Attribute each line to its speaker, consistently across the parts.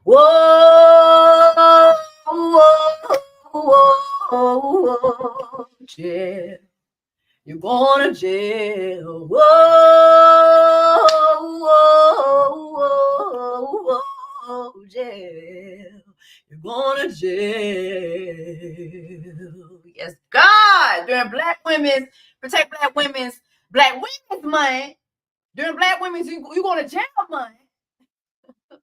Speaker 1: Whoa, whoa, whoa, jail. You're going to jail. Whoa, whoa, whoa, whoa, jail. You're going to jail. Yes, God. During Black Women's, Protect Black Women's Month. During Black Women's, you going to jail month.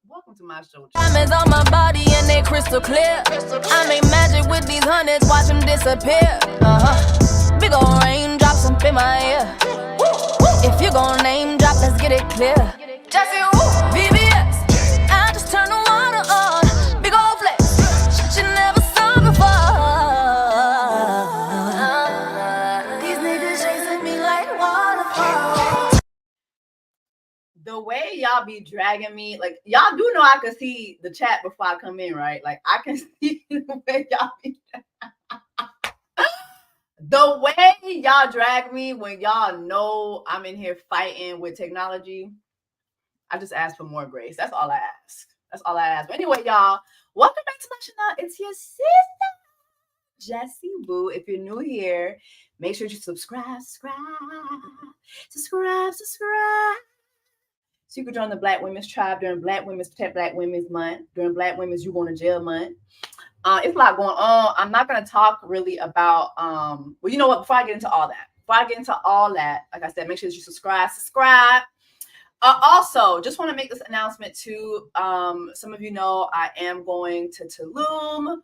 Speaker 1: Welcome to my show.
Speaker 2: Diamonds on my body and they crystal clear. I make magic with these hundreds, watch them disappear. Big ol' raindrops up in my ear. If you gon' name drop, let's get it clear. Jesse, VVS, I just turn the water on. Big ol' flex, shit you never saw before. These niggas chasing me like waterfalls.
Speaker 1: The way y'all be dragging me, like y'all do know I can see the chat before I come in, right? Like I can see the way y'all be the way y'all drag me when y'all know I'm in here fighting with technology. I just ask for more grace. That's all I ask. That's all I ask. But anyway, y'all, welcome back to my channel. It's your sister, Jessie Boo. If you're new here, make sure you subscribe. So you can join the Black Women's Tribe during Black Women's Protect Black Women's Month, during Black Women's You Going to Jail Month. It's a lot going on. I'm not going to talk really about, well, you know what? Before I get into all that, like I said, make sure that you subscribe. Also, just want to make this announcement too. Some of you know I am going to Tulum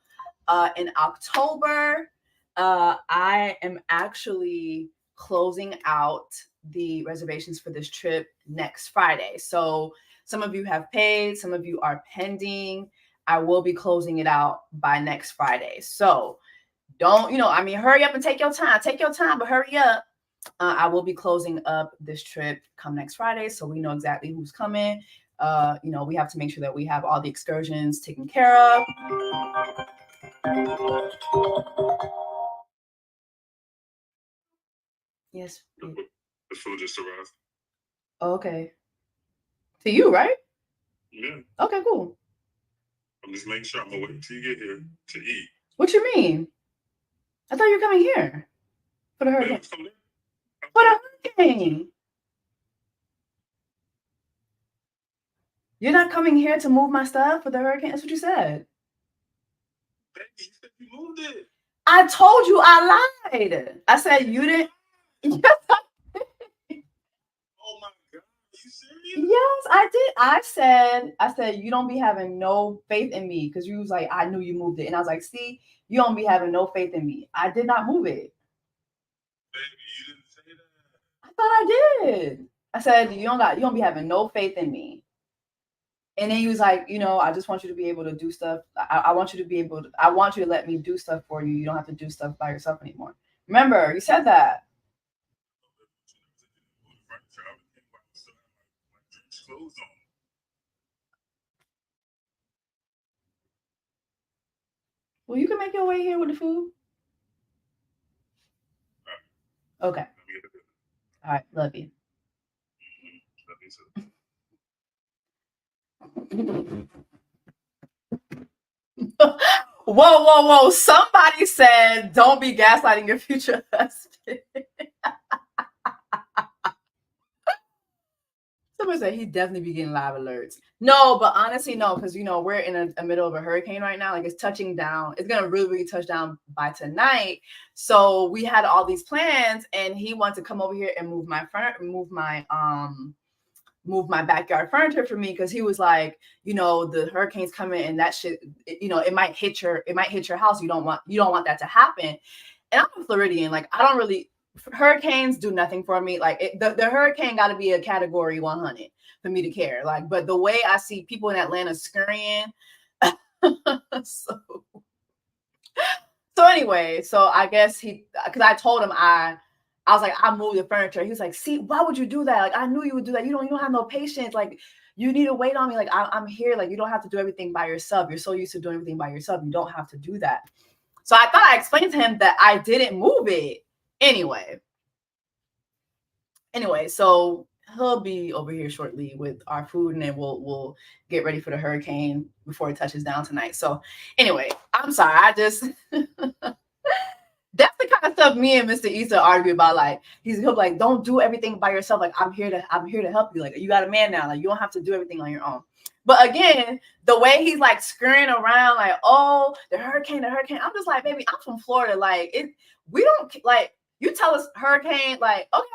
Speaker 1: in October. I am actually closing out the reservations for this trip next Friday. So some of you have paid, some of you are pending. I will be closing it out by next Friday. So don't, hurry up and take your time. But hurry up. I will be closing up this trip come next Friday. So we know exactly who's coming. We have to make sure that we have all the excursions taken care of. Yes.
Speaker 3: The food just arrived.
Speaker 1: Okay. To you, right?
Speaker 3: Yeah.
Speaker 1: Okay, cool.
Speaker 3: I'm just making sure I'm gonna wait till you get here to eat.
Speaker 1: What you mean? I thought you were coming here for the hurricane.
Speaker 3: For
Speaker 1: the hurricane. You're not coming here to move my stuff for the hurricane? That's what you said.
Speaker 3: Baby, you said you moved it.
Speaker 1: I told you I lied. I said you didn't. Yes,
Speaker 3: Oh my God, are you serious?
Speaker 1: Yes, I did. I said you don't be having no faith in me because you was like, I knew you moved it. And I was like, see, you don't be having no faith in me. I did not move it.
Speaker 3: Baby, you didn't say that.
Speaker 1: I thought I did. I said you don't be having no faith in me. And then he was like, I just want you to be able to do stuff. I want you to let me do stuff for you. You don't have to do stuff by yourself anymore. Remember, you said that. Well, you can make your way here with the food. Okay. All right. Love you. Whoa. Somebody said, don't be gaslighting your future husband. Somebody said he'd definitely be getting live alerts. No, but honestly, no, because, we're in the middle of a hurricane right now. Like it's touching down. It's going to really touch down by tonight. So we had all these plans and he wanted to come over here and move my backyard furniture for me because he was like, the hurricane's coming and that shit, it might hit your house. You don't want that to happen. And I'm a Floridian. Like hurricanes do nothing for me. Like the hurricane got to be a category 100 for me to care. Like, but the way I see people in Atlanta scurrying, so anyway, so I guess because I told him I was like, I moved the furniture. He was like, see, why would you do that? Like, I knew you would do that. You don't have no patience. Like, you need to wait on me. Like, I'm here. Like, you don't have to do everything by yourself. You're so used to doing everything by yourself. You don't have to do that. So I thought I explained to him that I didn't move it. Anyway, so he'll be over here shortly with our food, and then we'll get ready for the hurricane before it touches down tonight. So anyway, I'm sorry. I just that's the kind of stuff me and Mr. Issa argue about. Like he'll be like, don't do everything by yourself. Like I'm here to help you. Like you got a man now. Like you don't have to do everything on your own. But again, the way he's like scurrying around, like, oh, the hurricane. I'm just like, baby, I'm from Florida. Like we don't like you tell us hurricane, like, okay.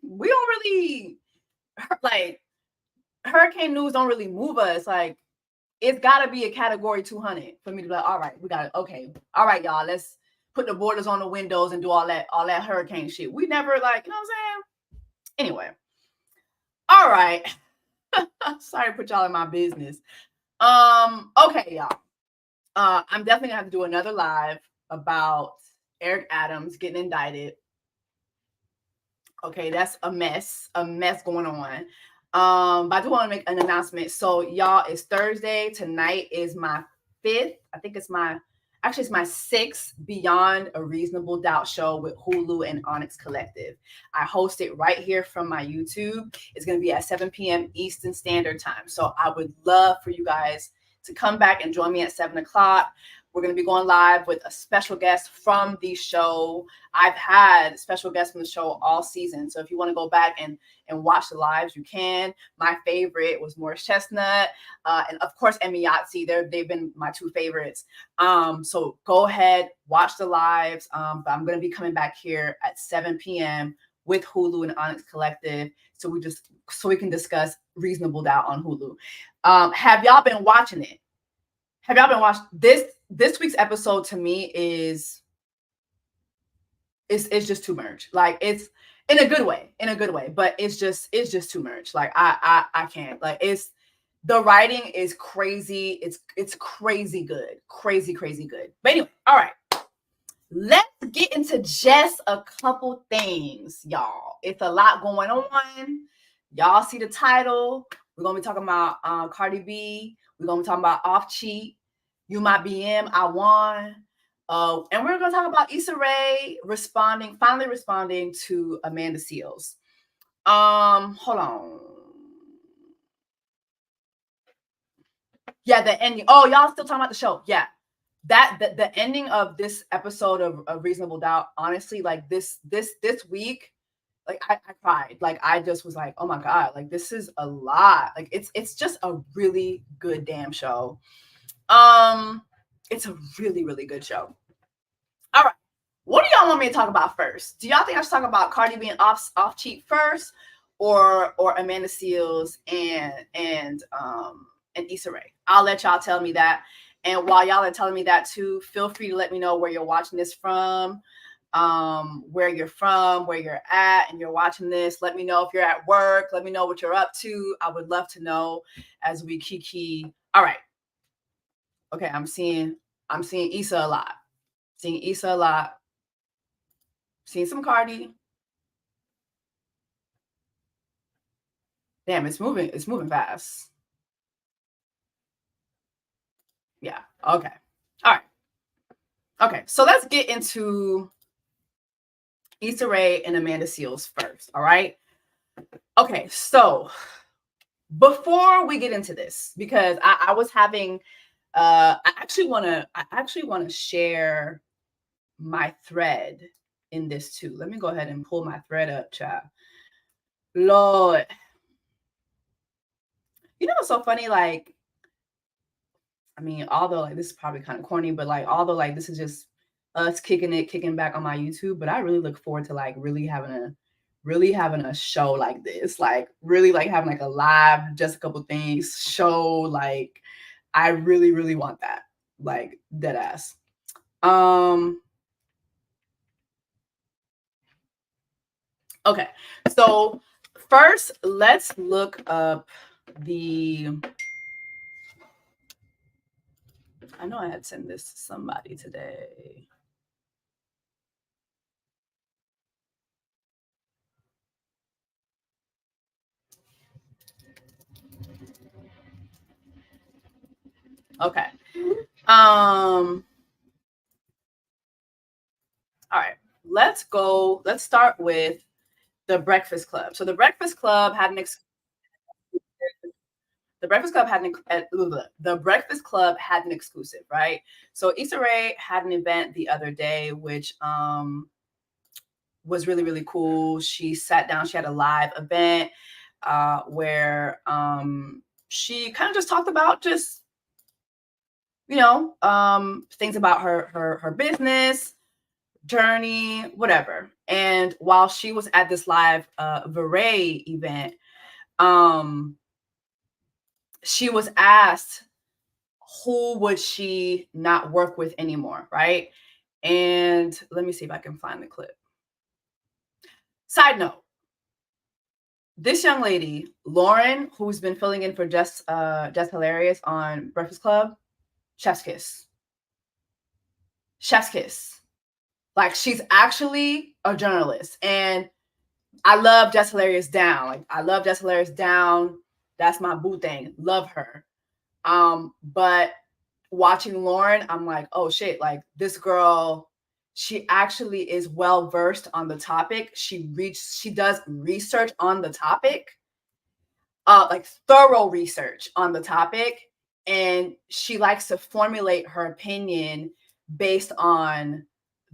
Speaker 1: We don't really like hurricane news don't really move us. Like it's got to be a category 200 for me to be like, all right, we got it. Okay. All right, y'all, let's put the borders on the windows and do all that hurricane shit. We never like, you know what I'm saying? Anyway. All right. Sorry to put y'all in my business. Okay, y'all. I'm definitely gonna have to do another live about Eric Adams getting indicted. Okay, that's a mess going on. But I do want to make an announcement. So y'all, it's Thursday. Tonight is my 5th. I think it's my 6th Beyond a Reasonable Doubt show with Hulu and Onyx Collective. I host it right here from my YouTube. It's going to be at 7 p.m. Eastern Standard Time. So I would love for you guys to come back and join me at 7 o'clock. We're going to be going live with a special guest from the show. I've had special guests from the show all season. So if you want to go back and watch the lives, you can. My favorite was Morris Chestnut. And of course, Emmy. They've been my 2 favorites. So go ahead, watch the lives. But I'm going to be coming back here at 7 p.m. with Hulu and Onyx Collective. So we can discuss Reasonable Doubt on Hulu. Have y'all been watching it? Have y'all been watching this week's episode? To me is just too much. Like it's in a good way, but it's just too much. Like I can't. Like the writing is crazy. It's crazy good. Crazy good. But anyway, all right. Let's get into just a couple things, y'all. It's a lot going on. Y'all see the title. We're gonna be talking about Cardi B. We're gonna be talking about OFFCHEAT. You My BM, I won. And we're going to talk about Issa Rae finally responding to Amanda Seales. Hold on. Yeah, the ending. Oh, y'all still talking about the show? Yeah, the ending of this episode of Reasonable Doubt. Honestly, like this week, like I cried. Like I just was like, oh my god, like this is a lot. Like it's just a really good damn show. It's a really, really good show. All right. What do y'all want me to talk about first? Do y'all think I should talk about Cardi B and OFFCHEAT first, or Amanda Seales and Issa Rae? I'll let y'all tell me that. And while y'all are telling me that too, feel free to let me know where you're watching this from, where you're from, where you're at, and you're watching this. Let me know if you're at work. Let me know what you're up to. I would love to know as we Kiki. All right. Okay, I'm seeing Issa a lot. Seeing Issa a lot. Seeing some Cardi. Damn, it's moving fast. Yeah. Okay. All right. Okay, so let's get into Issa Rae and Amanda Seales first. All right. Okay, so before we get into this, because I was having I actually want to share my thread in this too. Let me go ahead and pull my thread up, child. Lord. You know what's so funny? Like, I mean, although like this is probably kind of corny, but like although like this is just us kicking back on my YouTube, but I really look forward to like really having a show like this. Like really like having like a live just a couple things show. Like I really, really want that. Like dead ass. Okay, so first let's look up I know I had sent this to somebody today. Okay. All right. Let's start with The Breakfast Club. So the Breakfast Club had an The Breakfast Club had an exclusive, right? So Issa Rae had an event the other day, which was really, really cool. She sat down, she had a live event where she kind of just talked about just, things about her business journey, whatever. And while she was at this live Rae event, she was asked who would she not work with anymore, right? And let me see if I can find the clip. Side note, this young lady, Lauren, who's been filling in for Jess Hilarious on Breakfast Club, chef's kiss. Chef's kiss. Like, she's actually a journalist. And I love Jess Hilarious down. Like, I love Jess Hilarious down. That's my boo thing. Love her. But watching Lauren, I'm like, oh shit, like this girl, she actually is well versed on the topic. She does research on the topic, like thorough research on the topic. And she likes to formulate her opinion based on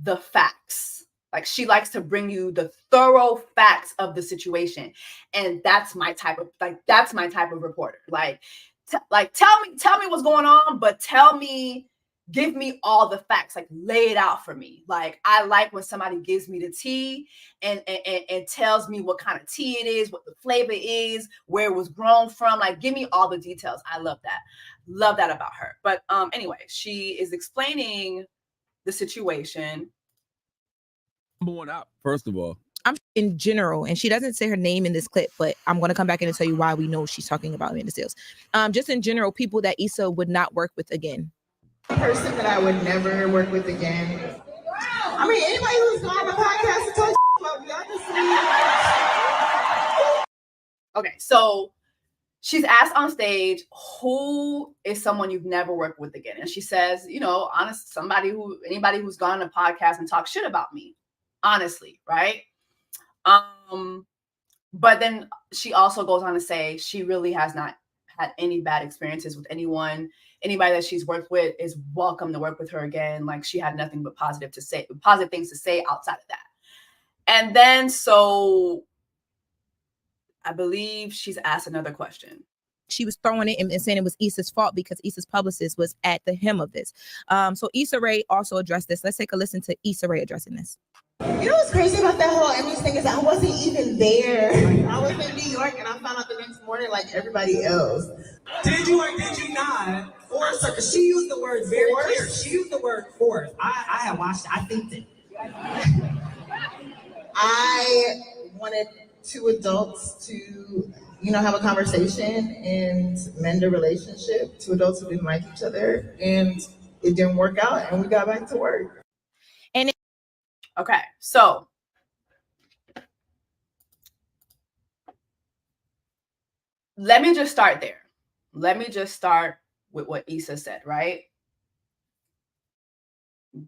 Speaker 1: the facts. Like, she likes to bring you the thorough facts of the situation. And that's my type of reporter. Like, tell me what's going on, but give me all the facts, like lay it out for me. Like, I like when somebody gives me the tea and tells me what kind of tea it is, what the flavor is, where it was grown from. Like, give me all the details. I love that about her. But anyway, she is explaining the situation.
Speaker 4: Born out, first of all.
Speaker 5: I'm in general, and she doesn't say her name in this clip, but I'm going to come back in and tell you why we know she's talking about Amanda Seales. Just in general, people that Issa would not work with again.
Speaker 6: Person that I would never work with again. I mean, anybody who's on the podcast and talk about me, honestly.
Speaker 1: Okay, so she's asked on stage, who is someone you've never worked with again? And she says, anybody who's gone on a podcast and talk shit about me, honestly, right? But then she also goes on to say she really has not had any bad experiences with anyone. Anybody that she's worked with is welcome to work with her again. Like, she had nothing but positive things to say outside of that. And then, so I believe she's asked another question.
Speaker 5: She was throwing it and saying it was Issa's fault because Issa's publicist was at the hem of this. So Issa Rae also addressed this. Let's take a listen to Issa Rae addressing this.
Speaker 6: You know what's crazy about that whole Emmy thing is I wasn't even there. I was in New York and I found out the next morning like everybody else.
Speaker 7: Did you or did you not? Force. She used the word very clear. She used the word force. I have watched it. I think that.
Speaker 6: I wanted two adults to, have a conversation and mend a relationship. Two adults who didn't like each other, and it didn't work out, and we got back to work.
Speaker 1: Okay, so let me just start there. Let me just start with what Issa said, right?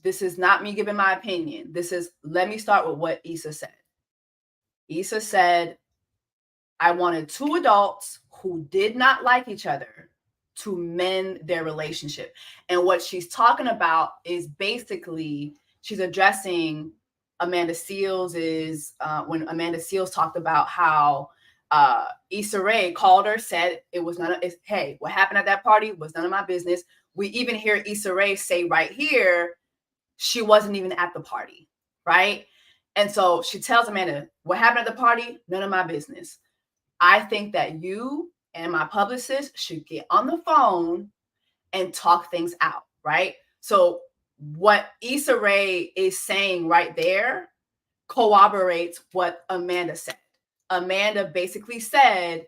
Speaker 1: This is not me giving my opinion. Let me start with what Issa said. Issa said, I wanted two adults who did not like each other to mend their relationship. And what she's talking about is basically, she's addressing Amanda Seales when Amanda Seales talked about how Issa Rae called her, said it was hey, what happened at that party was none of my business. We even hear Issa Rae say right here, she wasn't even at the party, right? And so she tells Amanda, what happened at the party? None of my business. I think that you and my publicist should get on the phone and talk things out, right? So what Issa Rae is saying right there corroborates what Amanda said. Amanda basically said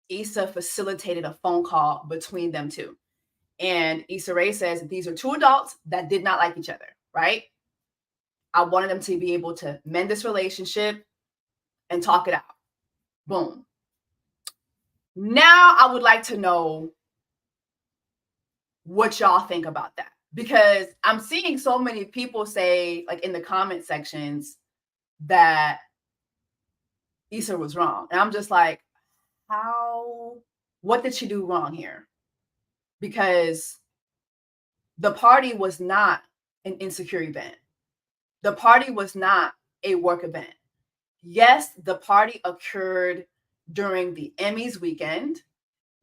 Speaker 1: Issa facilitated a phone call between them two. And Issa Rae says these are two adults that did not like each other, right? I wanted them to be able to mend this relationship and talk it out. Boom. Now I would like to know what y'all think about that, because I'm seeing so many people say, like in the comment sections, that Issa was wrong. And I'm just like, what did she do wrong here? Because the party was not an insecure event. The party was not a work event. Yes, the party occurred during the Emmys weekend,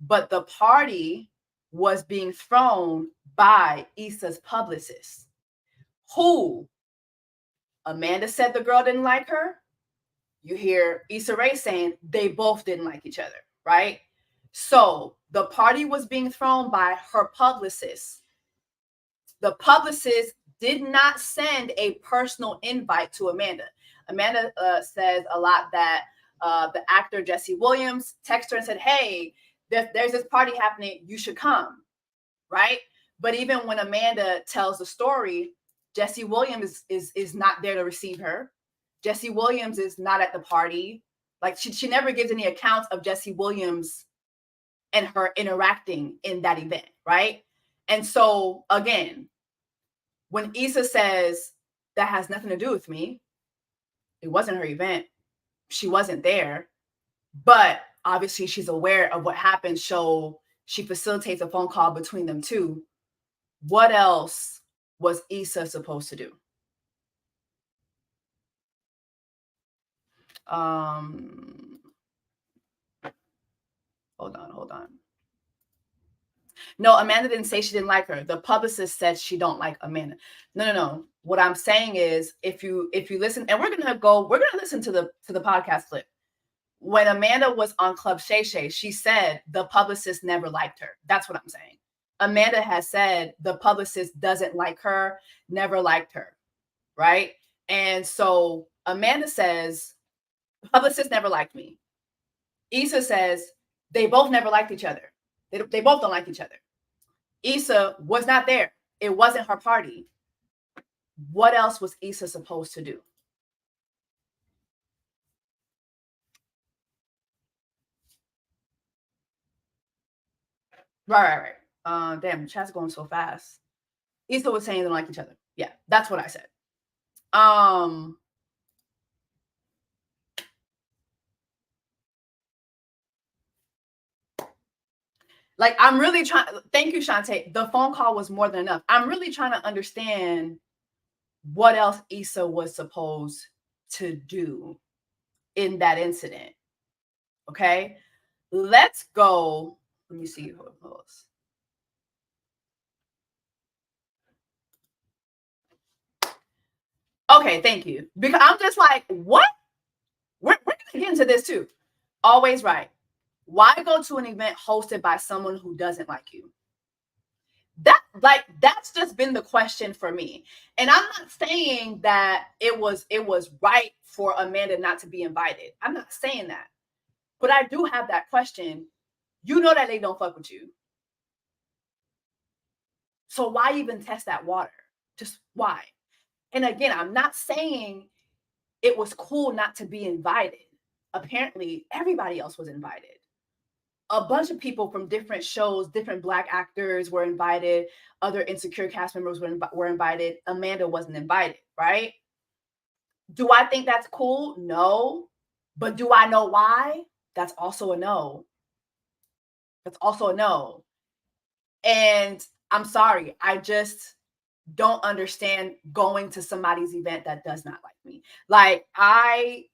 Speaker 1: but the party was being thrown by Issa's publicist, who Amanda said the girl didn't like her. You hear Issa Rae saying they both didn't like each other, right? So the party was being thrown by her publicist. The publicist did not send a personal invite to Amanda. Amanda says a lot that the actor Jesse Williams texted her and said, hey, there's this party happening. You should come, right? But even when Amanda tells the story, Jesse Williams is not there to receive her. Jesse Williams is not at the party. Like she never gives any accounts of Jesse Williams and her interacting in that event, right? And so again, when Issa says that has nothing to do with me, it wasn't her event. She wasn't there, but obviously she's aware of what happened. So she facilitates a phone call between them two. What else was Issa supposed to do? Hold on. No, Amanda didn't say she didn't like her. The publicist said she don't like Amanda. No. What I'm saying is, if you listen, and we're gonna listen to the podcast clip. When Amanda was on Club Shay Shay, she said the publicist never liked her. That's what I'm saying. Amanda has said the publicist doesn't like her, never liked her, right? And so Amanda says, the publicist never liked me. Issa says they both never liked each other. They both don't like each other. Issa was not there. It wasn't her party. What else was Issa supposed to do? Right. Damn, the chat's going so fast. Issa was saying they don't like each other. Yeah, that's what I said. Like, I'm really trying. Thank you, Shantae. The phone call was more than enough. I'm really trying to understand what else Issa was supposed to do in that incident. Okay, let's go. Let me see who it was. Okay, thank you. Because I'm just like, what? We're gonna get into this too. Always right. Why go to an event hosted by someone who doesn't like you? That's just been the question for me. And I'm not saying that it was right for Amanda not to be invited. I'm not saying that. But I do have that question. You know that they don't fuck with you. So why even test that water? Just why? And again, I'm not saying it was cool not to be invited. Apparently, everybody else was invited. A bunch of people from different shows, different Black actors were invited. Other Insecure cast members were invited. Amanda wasn't invited, right? Do I think that's cool? No. But do I know why? That's also a no. That's also a no. And I'm sorry, I just don't understand going to somebody's event that does not like me. Like, I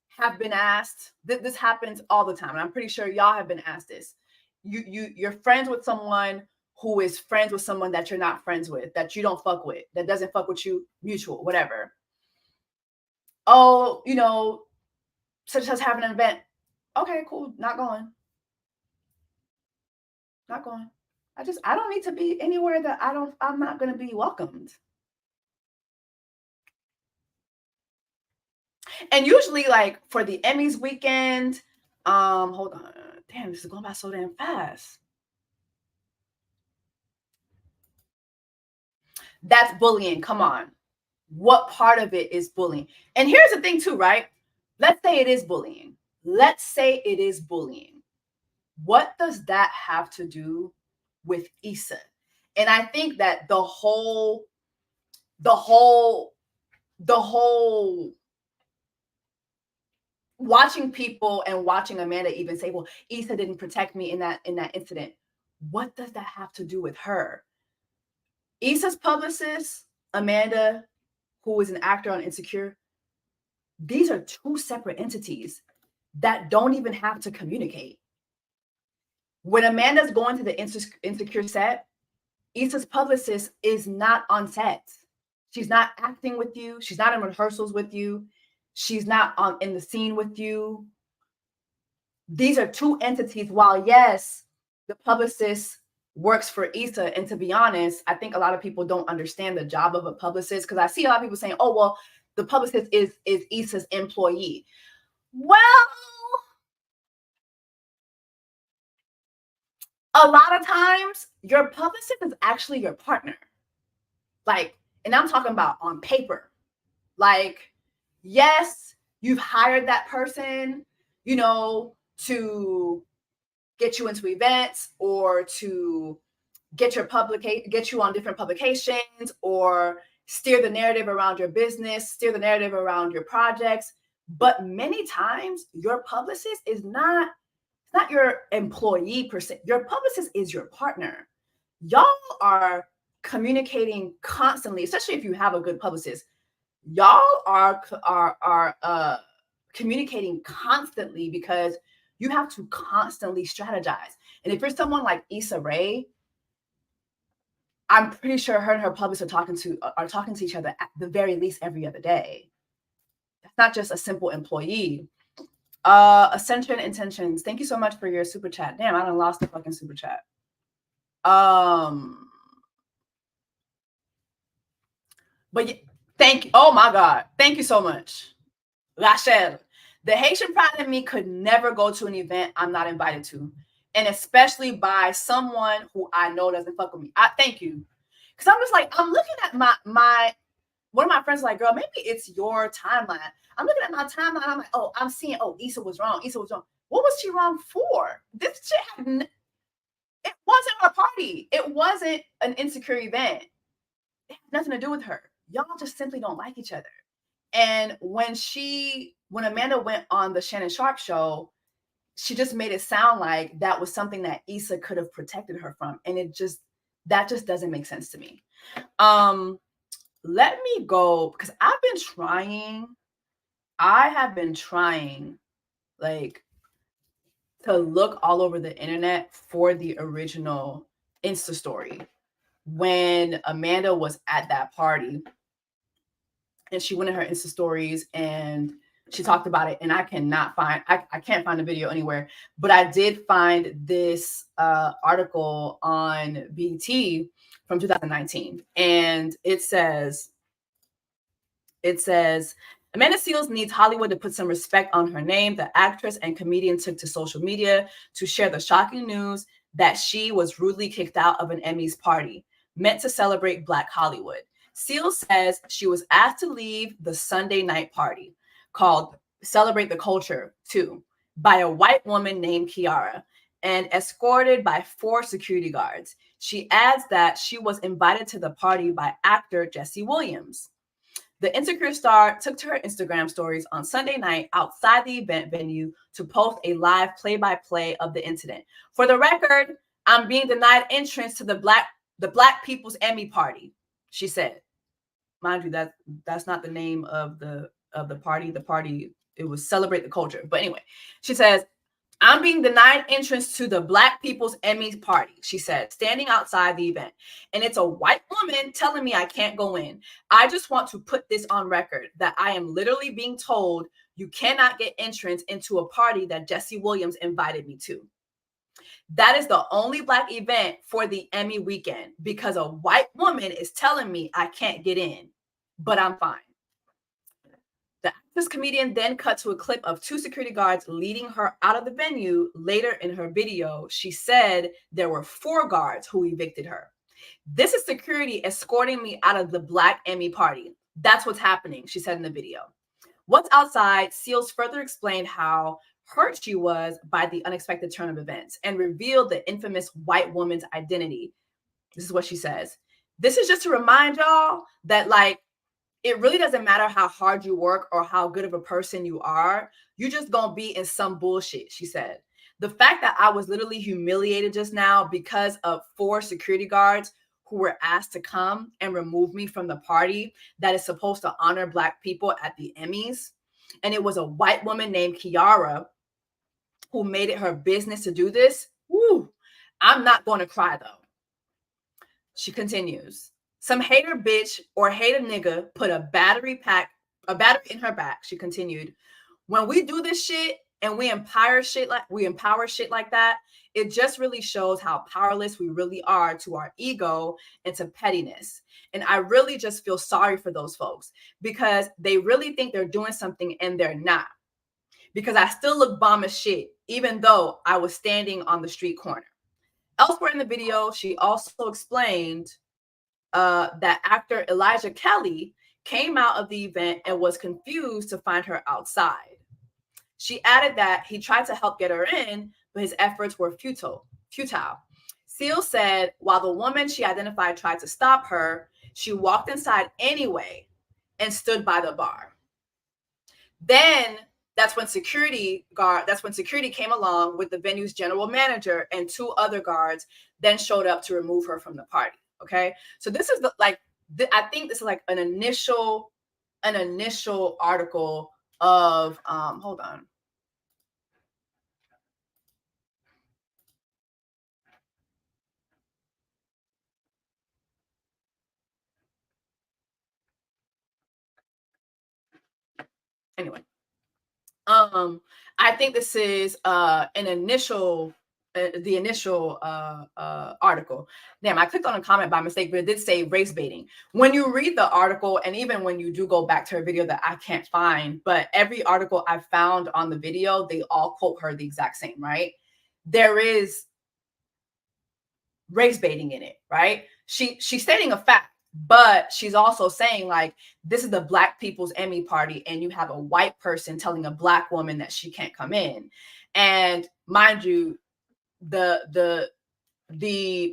Speaker 1: have been asked, this happens all the time, and I'm pretty sure y'all have been asked this. You're friends with someone who is friends with someone that you're not friends with, that you don't fuck with, that doesn't fuck with you, mutual, whatever. Oh, such as having an event. Okay, cool, not going. Not going. I don't need to be anywhere that I'm not going to be welcomed. And usually, like, for the Emmys weekend, hold on. Damn, this is going by so damn fast. That's bullying. Come on. What part of it is bullying? And here's the thing too, right? Let's say it is bullying. Let's say it is bullying. What does that have to do with Issa? And I think that the whole watching people and watching Amanda even say, well, Issa didn't protect me in that incident. What does that have to do with her? Issa's publicist, Amanda, who is an actor on Insecure, these are two separate entities that don't even have to communicate. When Amanda's going to the Insecure set, Issa's publicist is not on set. She's not acting with you. She's not in rehearsals with you. She's not in the scene with you. These are two entities. While yes, the publicist works for Issa, and to be honest, I think a lot of people don't understand the job of a publicist, because I see a lot of people saying, "Oh, well, the publicist is Issa's employee." Well, a lot of times your publicist is actually your partner. Like, and I'm talking about on paper. Like, yes, you've hired that person, you know, to get you into events or to get you on different publications or steer the narrative around your business, steer the narrative around your projects. But many times your publicist is not your employee per se. Your publicist is your partner. Y'all are communicating constantly, especially if you have a good publicist. Y'all are communicating constantly because you have to constantly strategize. And if you're someone like Issa Rae, I'm pretty sure her and her publicist are talking to each other at the very least every other day. That's not just a simple employee. Ascension Intentions, thank you so much for your super chat. Damn, I done lost the fucking super chat. But thank you. Oh my God. Thank you so much. Rachel, the Haitian pride in me could never go to an event I'm not invited to. And especially by someone who I know doesn't fuck with me. Thank you. Because I'm just like, I'm looking at my one of my friends like, girl, maybe it's your timeline. I'm looking at my timeline. I'm like, oh, I'm seeing, oh, Issa was wrong. Issa was wrong. What was she wrong for? This shit it wasn't her party. It wasn't an Insecure event. It had nothing to do with her. Y'all just simply don't like each other. And when Amanda went on the Shannon Sharp show, she just made it sound like that was something that Issa could have protected her from. And that just doesn't make sense to me. Let me go, because I have been trying like to look all over the internet for the original Insta story when Amanda was at that party, and she went in her Insta stories and she talked about it, and I can't find the video anywhere, but I did find this article on BET from 2019, and it says Amanda Seales needs Hollywood to put some respect on her name. The actress and comedian took to social media to share the shocking news that she was rudely kicked out of an Emmys party meant to celebrate Black Hollywood. Seales says she was asked to leave the Sunday night party called Celebrate the Culture 2 by a white woman named Kiara and escorted by 4 security guards. She adds that she was invited to the party by actor Jesse Williams. The Insecure star took to her Instagram stories on Sunday night outside the event venue to post a live play-by-play of the incident. For the record, I'm being denied entrance to the Black People's Emmy party, she said. Mind you, that's not the name of the party. The party, it was Celebrate the Culture. But anyway, she says, I'm being denied entrance to the Black People's Emmy party, she said, standing outside the event. And it's a white woman telling me I can't go in. I just want to put this on record that I am literally being told you cannot get entrance into a party that Jesse Williams invited me to. That is the only Black event for the Emmy weekend because a white woman is telling me I can't get in, but I'm fine. The actress comedian then cut to a clip of 2 security guards leading her out of the venue. Later in her video, she said there were 4 guards who evicted her. This is security escorting me out of the Black Emmy party. That's what's happening, she said in the video. Once outside, Seales further explained how hurt she was by the unexpected turn of events and revealed the infamous white woman's identity. This is what she says. This is just to remind y'all that, like, it really doesn't matter how hard you work or how good of a person you are. You're just going to be in some bullshit, she said. The fact that I was literally humiliated just now because of 4 security guards who were asked to come and remove me from the party that is supposed to honor Black people at the Emmys. And it was a white woman named Kiara who made it her business to do this. Woo, I'm not going to cry though. She continues. Some hater bitch or hater nigga put a battery in her back. She continued. When we do this shit and we empower shit like that, it just really shows how powerless we really are to our ego and to pettiness. And I really just feel sorry for those folks because they really think they're doing something and they're not. Because I still look bomb as shit, even though I was standing on the street corner. Elsewhere in the video, she also explained that actor Elijah Kelly came out of the event and was confused to find her outside. She added that he tried to help get her in, but his efforts were futile. Seal said while the woman she identified tried to stop her, she walked inside anyway and stood by the bar. Then that's when security came along with the venue's general manager and 2 other guards then showed up to remove her from the party. Okay, so this is I think this is like an initial article of hold on. Anyway, I think this is the initial article. Damn, I clicked on a comment by mistake, but it did say race baiting. When you read the article, and even when you do go back to her video that I can't find, but every article I found on the video, they all quote her the exact same, right? There is race baiting in it, right? She's stating a fact, but she's also saying like, this is the Black people's Emmy party, and you have a white person telling a Black woman that she can't come in. And mind you, the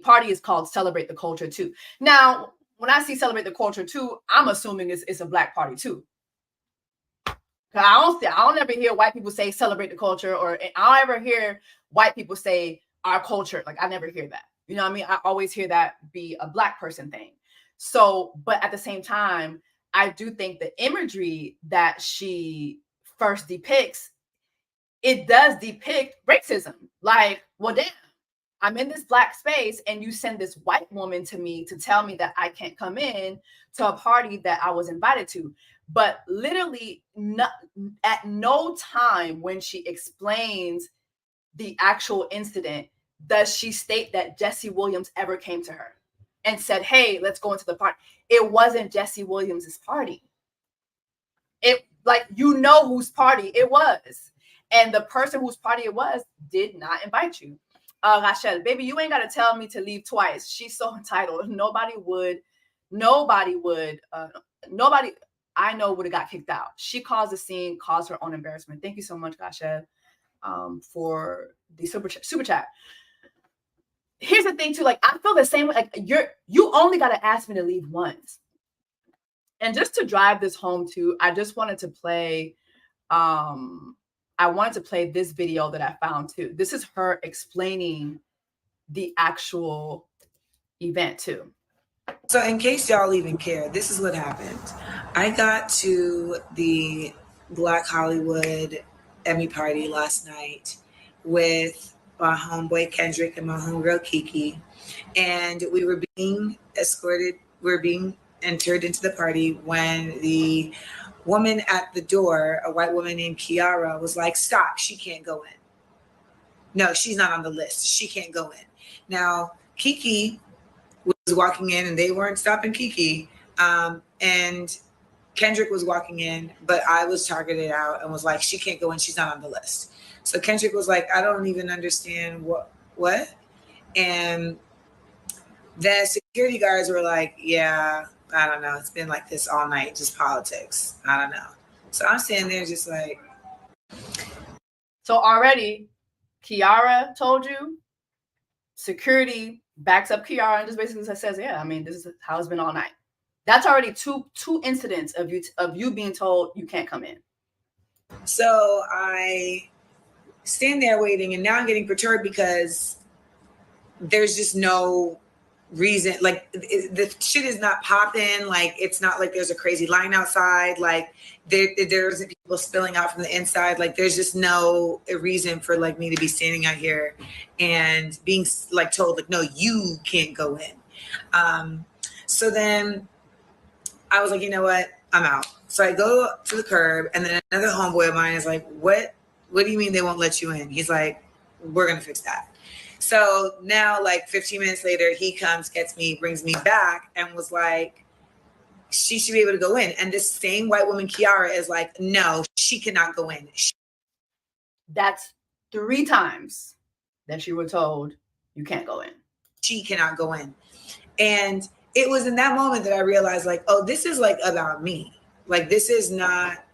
Speaker 1: party is called Celebrate the Culture too. Now, when I see Celebrate the Culture too, I'm assuming it's a Black party too. I don't ever hear white people say Celebrate the Culture, or I don't ever hear white people say our culture. Like I never hear that. You know what I mean? I always hear that be a Black person thing. So, but at the same time, I do think the imagery that she first depicts, it does depict racism. Like, well, damn, I'm in this Black space and you send this white woman to me to tell me that I can't come in to a party that I was invited to. But literally at no time when she explains the actual incident does she state that Jesse Williams ever came to her and said, hey, let's go into the party. It wasn't Jesse Williams's party. It, like, you know whose party it was. And the person whose party it was did not invite you. Rachel, baby, you ain't got to tell me to leave twice. She's so entitled. Nobody I know would have got kicked out. She caused a scene, caused her own embarrassment. Thank you so much, Rachel, for the super chat. Here's the thing too, like I feel the same way. Like you only got to ask me to leave once. And just to drive this home too, I just wanted to play this video that I found too. This is her explaining the actual event too.
Speaker 8: So in case y'all even care, this is what happened. I got to the Black Hollywood Emmy party last night with my homeboy Kendrick and my homegirl Kiki, and we were being escorted. We were being entered into the party when the woman at the door, a white woman named Kiara, was like, stop, she can't go in. No, she's not on the list. She can't go in. Now, Kiki was walking in and they weren't stopping Kiki. And Kendrick was walking in, but I was targeted out and was like, she can't go in. She's not on the list. So Kendrick was like, I don't even understand what? And the security guards were like, yeah, I don't know. It's been like this all night, just politics. I don't know. So I'm standing there just like.
Speaker 1: So already, Kiara told you, security backs up Kiara and just basically says, yeah, I mean, this is how it's been all night. That's already two incidents of you being told you can't come in.
Speaker 8: So I stand there waiting, and now I'm getting perturbed because there's just no reason. Like the shit is not popping. Like it's not like there's a crazy line outside. Like there's people spilling out from the inside. Like there's just no reason for like me to be standing out here and being like told like, no, you can't go in. So then I was like, you know what? I'm out. So I go to the curb, and then another homeboy of mine is like, what do you mean they won't let you in? He's like, we're going to fix that. So now like 15 minutes later, he comes, gets me, brings me back, and was like, she should be able to go in. And this same white woman, Kiara, is like, no, she cannot go in.
Speaker 1: That's 3 times that you were told you can't go in.
Speaker 8: She cannot go in. And it was in that moment that I realized like, oh, this is like about me. Like this is not.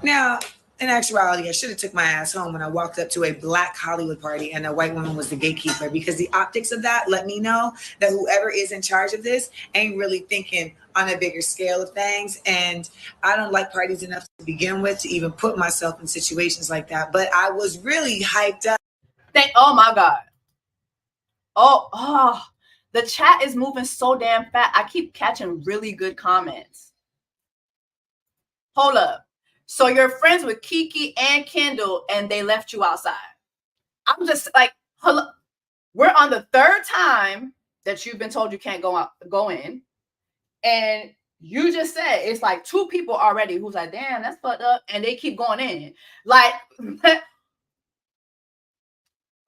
Speaker 8: Now, in actuality, I should have took my ass home when I walked up to a Black Hollywood party and a white woman was the gatekeeper, because the optics of that let me know that whoever is in charge of this ain't really thinking on a bigger scale of things. And I don't like parties enough to begin with to even put myself in situations like that. But I was really hyped up.
Speaker 1: Oh my God. Oh, the chat is moving so damn fast. I keep catching really good comments. Hold up. So you're friends with Kiki and Kendall, and they left you outside. I'm just like, hello. We're on the 3rd time that you've been told you can't go in. And you just said it's like 2 people already who's like, damn, that's fucked up. And they keep going in. Like,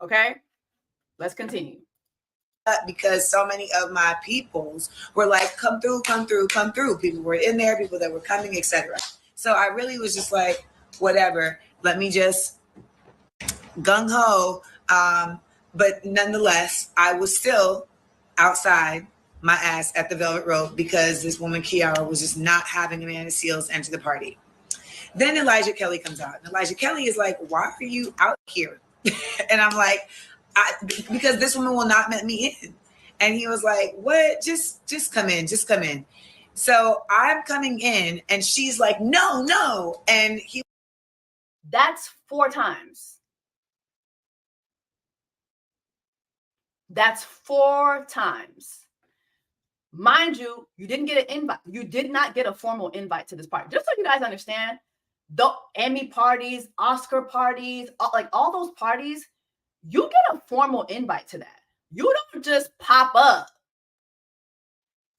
Speaker 1: okay, let's continue.
Speaker 8: Because so many of my peoples were like, come through, come through, come through. People were in there, people that were coming, etc. So I really was just like, whatever, let me just gung-ho. But nonetheless, I was still outside my ass at the Velvet Rope because this woman, Kiara, was just not having Amanda Seales enter the party. Then Elijah Kelly comes out. And Elijah Kelly is like, why are you out here? And I'm like, because this woman will not let me in. And he was like, what? Just come in, just come in. So I'm coming in and she's like, no. And
Speaker 1: that's 4 times. That's 4 times. Mind you, you didn't get an invite. You did not get a formal invite to this party. Just so you guys understand, the Emmy parties, Oscar parties, like all those parties, you get a formal invite to that. You don't just pop up.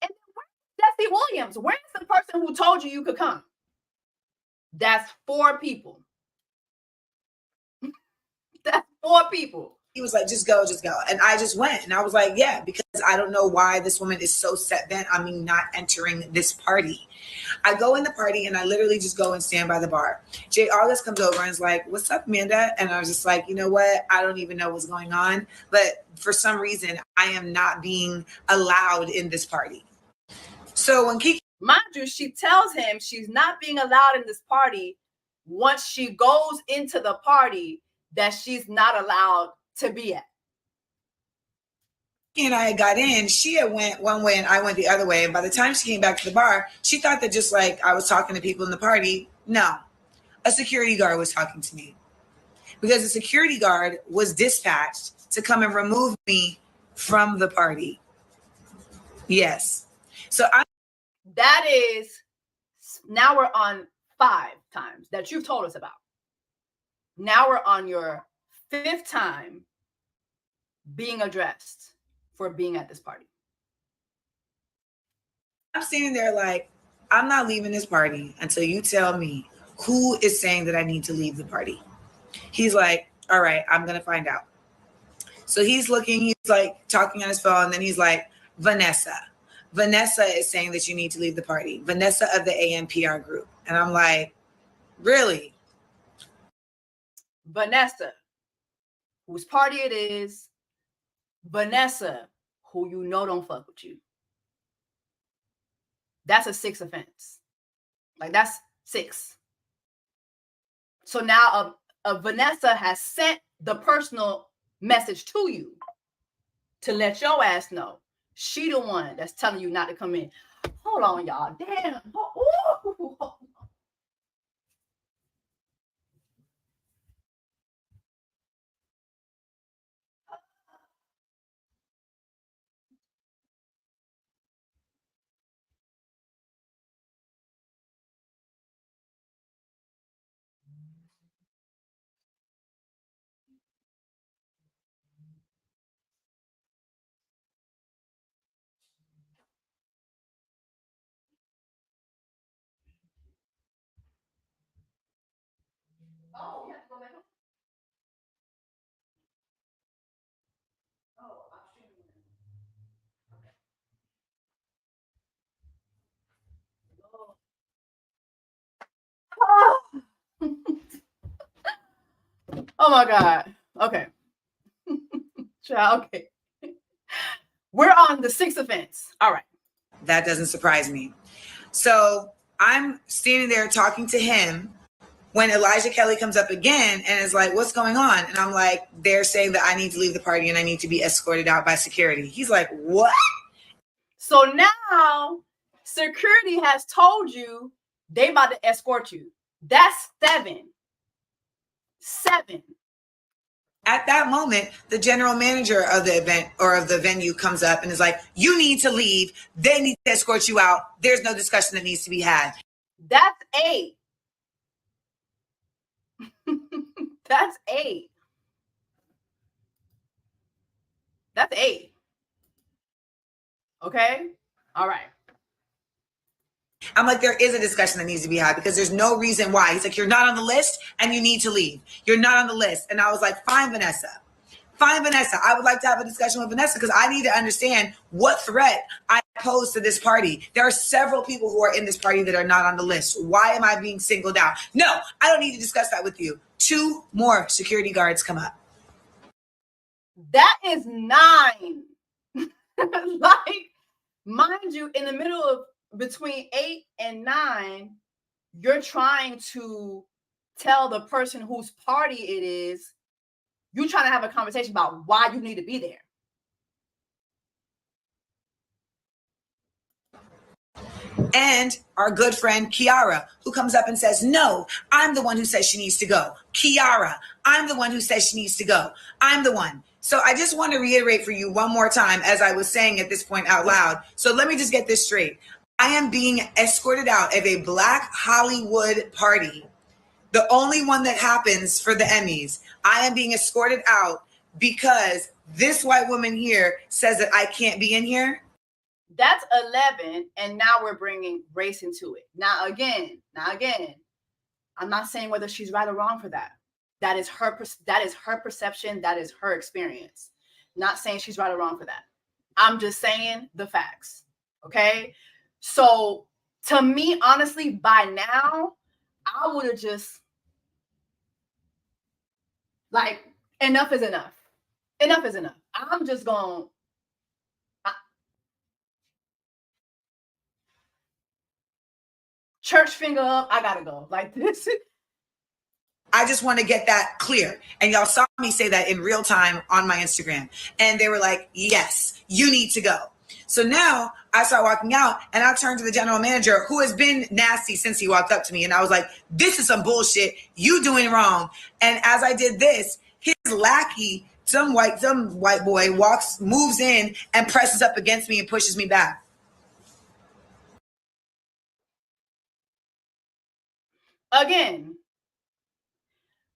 Speaker 1: And where's Jesse Williams? Where's the person who told you you could come? That's 4 people. That's 4 people.
Speaker 8: He was like, just go. And I just went. And I was like, yeah, because I don't know why this woman is so set bent on me not entering this party. I go in the party and I literally just go and stand by the bar. Jay August comes over and is like, what's up, Amanda? And I was just like, you know what? I don't even know what's going on. But for some reason, I am not being allowed in this party. So when Kiki,
Speaker 1: mind you, she tells him she's not being allowed in this party. Once she goes into the party that she's not allowed to be at.
Speaker 8: And I got in, she had went one way and I went the other way. And by the time she came back to the bar, she thought that just like I was talking to people in the party. No, a security guard was talking to me because the security guard was dispatched to come and remove me from the party. Yes. So
Speaker 1: that is, now we're on 5 times that you've told us about. Now we're on your 5th time being addressed for being at this party.
Speaker 8: I'm standing there like, I'm not leaving this party until you tell me who is saying that I need to leave the party. He's like, all right, I'm going to find out. So he's looking, he's like talking on his phone. And then he's like, Vanessa is saying that you need to leave the party. Vanessa of the ANPR group. And I'm like, really?
Speaker 1: Vanessa, whose party it is. Vanessa, who you know don't fuck with you. That's a 6 offense. Like that's 6. So now Vanessa has sent the personal message to you to let your ass know she the one that's telling you not to come in. Hold on, y'all. Damn. Ooh. Oh, you have to go back home. Oh, I'm streaming it. Oh. Oh my God. Okay. Child, okay. We're on the 6th offense. All right.
Speaker 8: That doesn't surprise me. So I'm standing there talking to him when Elijah Kelly comes up again and is like, what's going on? And I'm like, they're saying that I need to leave the party and I need to be escorted out by security. He's like, what?
Speaker 1: So now security has told you they about to escort you. That's 7.
Speaker 8: At that moment, the general manager of the event or of the venue comes up and is like, you need to leave. They need to escort you out. There's no discussion that needs to be had.
Speaker 1: That's 8. That's 8. That's 8. Okay. All right.
Speaker 8: I'm like, there is a discussion that needs to be had because there's no reason why. He's like, you're not on the list and you need to leave. You're not on the list. And I was like, fine, Vanessa. Fine, Vanessa. I would like to have a discussion with Vanessa because I need to understand what threat I pose to this party. There are several people who are in this party that are not on the list. Why am I being singled out? No, I don't need to discuss that with you. 2 more security guards come up.
Speaker 1: That is 9. Like, mind you, in the middle of between 8 and 9, you're trying to tell the person whose party it is, you're trying to have a conversation about why you need to be there.
Speaker 8: And our good friend Kiara, who comes up and says, no, I'm the one who says she needs to go. Kiara, I'm the one who says she needs to go. I'm the one. So I just want to reiterate for you one more time, as I was saying at this point out loud. So let me just get this straight. I am being escorted out of a Black Hollywood party, the only one that happens for the Emmys. I am being escorted out because this white woman here says that I can't be in here.
Speaker 1: That's 11, and now we're bringing race into it. Now again, I'm not saying whether she's right or wrong for that. That is her perception. That is her experience. Not saying she's right or wrong for that. I'm just saying the facts. Okay. So to me, honestly, by now, I would have just like, enough is enough. Enough is enough. I'm just going. Church finger up. I gotta go. Like this.
Speaker 8: I just want to get that clear. And y'all saw me say that in real time on my Instagram. And they were like, yes, you need to go. So now I start walking out and I turn to the general manager who has been nasty since he walked up to me. And I was like, this is some bullshit. You doing wrong. And as I did this, his lackey, some white boy moves in and presses up against me and pushes me back.
Speaker 1: Again,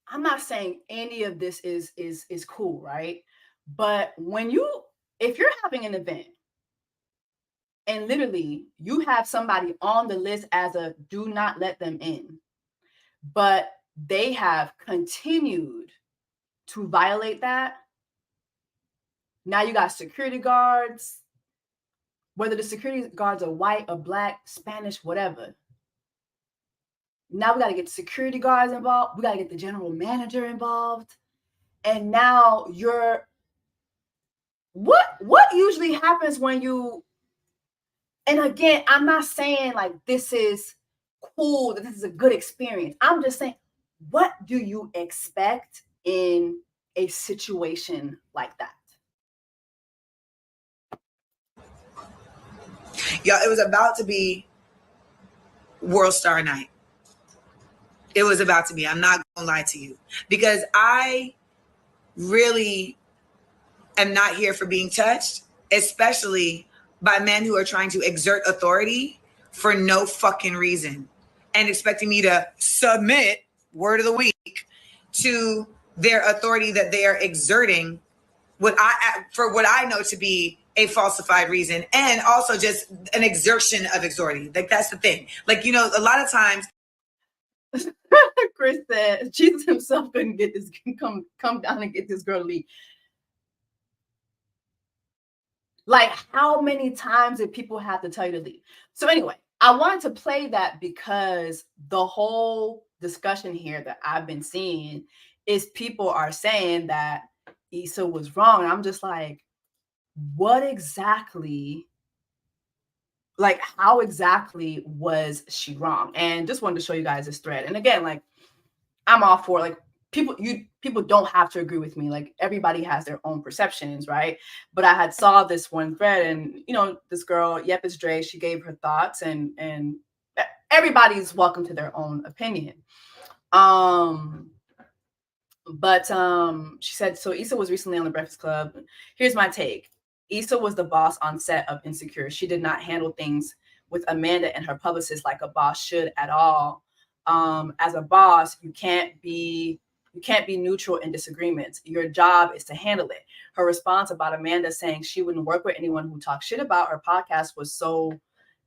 Speaker 1: I'm not saying any of this is cool, right? But if you're having an event and literally you have somebody on the list as a do not let them in, but they have continued to violate that. Now you got security guards, whether the security guards are white or black, Spanish, whatever. Now we got to get the security guards involved. We got to get the general manager involved. And now what usually happens when you, and again, I'm not saying like this is cool, that this is a good experience. I'm just saying, what do you expect in a situation like that?
Speaker 8: Y'all, it was about to be World Star Night. It was about to be. I'm not gonna lie to you, because I really am not here for being touched, especially by men who are trying to exert authority for no fucking reason and expecting me to submit, word of the week, to their authority that they are exerting for what I know to be a falsified reason, and also just an exertion of exhorting. Like, that's the thing. Like, you know, a lot of times.
Speaker 1: Chris said Jesus himself couldn't get this, come down and get this girl to leave. Like, how many times did people have to tell you to leave? So anyway, I wanted to play that because the whole discussion here that I've been seeing is people are saying that Issa was wrong. And I'm just like, what exactly, like, how exactly was she wrong? And just wanted to show you guys this thread. And again, like, I'm all for, like, people don't have to agree with me. Like, everybody has their own perceptions, right? But I had saw this one thread, and you know, this girl, Yep, it's Dre, she gave her thoughts, and everybody's welcome to their own opinion. But she said, so Issa was recently on the Breakfast Club. Here's my take. Issa was the boss on set of Insecure. She did not handle things with Amanda and her publicist like a boss should at all. As a boss, you can't be neutral in disagreements. Your job is to handle it. Her response about Amanda saying she wouldn't work with anyone who talks shit about her podcast was so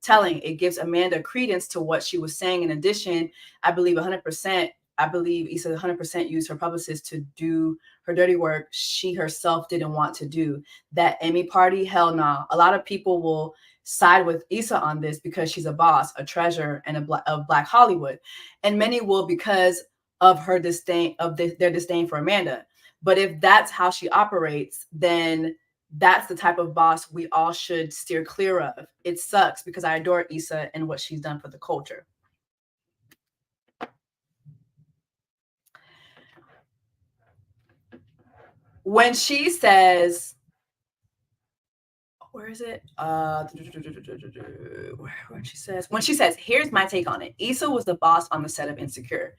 Speaker 1: telling. It gives Amanda credence to what she was saying. In addition, I believe Issa 100% used her publicist to do her dirty work she herself didn't want to do. That Emmy party, hell nah. A lot of people will side with Issa on this because she's a boss, a treasure, and of Black Hollywood. And many will because of her disdain, their disdain for Amanda. But if that's how she operates, then that's the type of boss we all should steer clear of. It sucks because I adore Issa and what she's done for the culture. When she says, where is it? When she says, here's my take on it. Issa was the boss on the set of Insecure.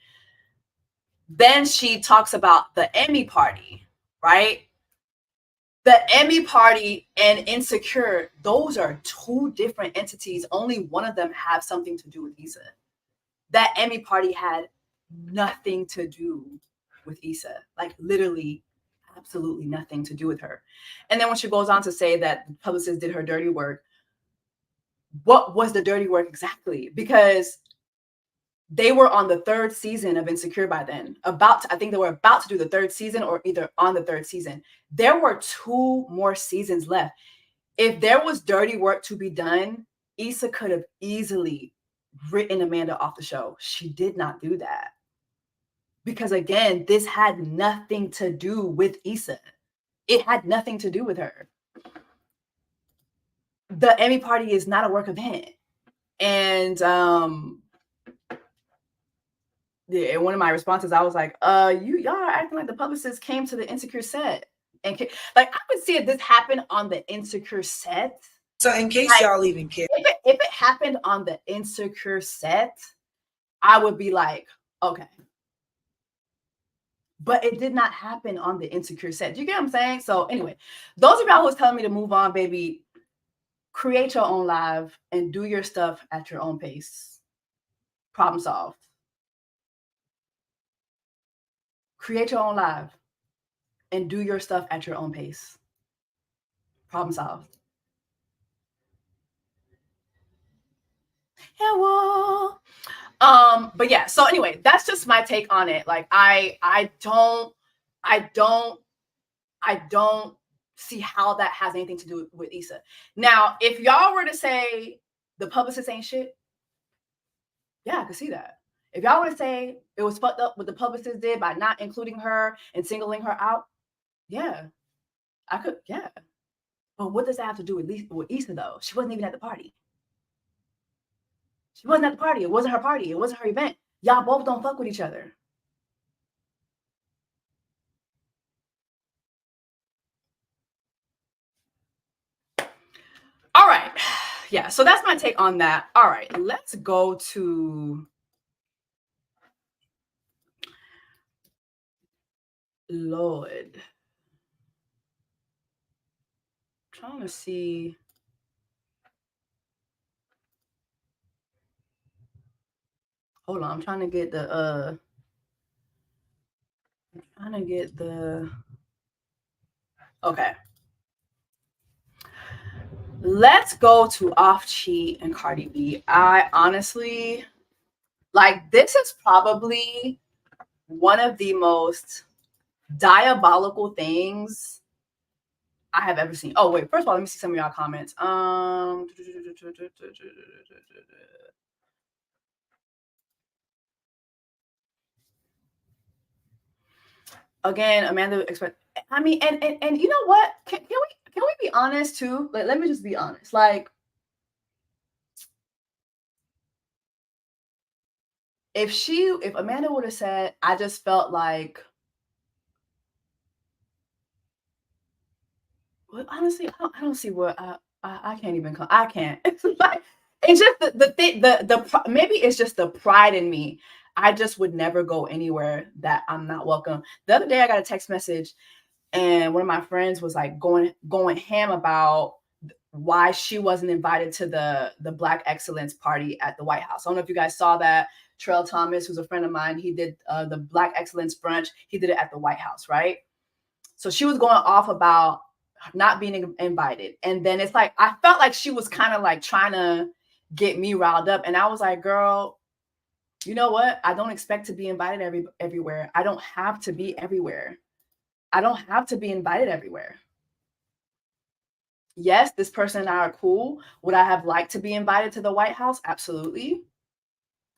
Speaker 1: Then she talks about the Emmy party, right? The Emmy party and Insecure, those are two different entities. Only one of them have something to do with Issa. That Emmy party had nothing to do with Issa. Like, literally absolutely nothing to do with her. And then when she goes on to say that the publicist did her dirty work, what was the dirty work exactly? Because they were on the third season of Insecure by then. I think they were about to do the third season, or either on the third season. There were 2 more seasons left. If there was dirty work to be done, Issa could have easily written Amanda off the show. She did not do that. Because again, this had nothing to do with Issa. It had nothing to do with her. The Emmy party is not a work event. And yeah, one of my responses, I was like, y'all are acting like the publicist came to the Insecure set. And like, I would see if this happened on the Insecure set.
Speaker 8: So in case y'all even care.
Speaker 1: If it happened on the Insecure set, I would be like, okay. But it did not happen on the Insecure set. Do you get what I'm saying? So anyway, those of y'all who's telling me to move on, baby, create your own live and do your stuff at your own pace. Problem solved. Create your own live and do your stuff at your own pace. Problem solved. Yeah, well. But yeah, so anyway, that's just my take on it. Like, I don't see how that has anything to do with Issa. Now, if y'all were to say the publicist ain't shit, yeah, I could see that. If y'all were to say it was fucked up what the publicist did by not including her and singling her out, yeah, I could, yeah. But what does that have to do with Issa, though? She wasn't even at the party. She wasn't at the party. It wasn't her party. It wasn't her event. Y'all both don't fuck with each other. All right. yeah, so that's my take on that. All right, let's go to Lord. Trying to see. Hold on, I'm trying to get the okay. Let's go to OFFCHEAT and Cardi B. I honestly, like, this is probably one of the most diabolical things I have ever seen. Oh, wait, first of all, let me see some of y'all comments. Again, Amanda expect. I mean, and you know what? Can we be honest too? Like, let me just be honest. Like, if Amanda would have said, I just felt like, well, honestly, I don't see what I can't even come. I can't. It's like, it's just the thing. Maybe it's just the pride in me. I just would never go anywhere that I'm not welcome. The other day, I got a text message, and one of my friends was like going ham about why she wasn't invited to the Black Excellence party at the White House. I don't know if you guys saw that. Trell Thomas, who's a friend of mine, he did the Black Excellence brunch. He did it at the White House, right? So she was going off about not being invited. And then it's like, I felt like she was kind of like trying to get me riled up. And I was like, girl, you know what? I don't expect to be invited everywhere. I don't have to be everywhere. I don't have to be invited everywhere. Yes, this person and I are cool. Would I have liked to be invited to the White House? Absolutely.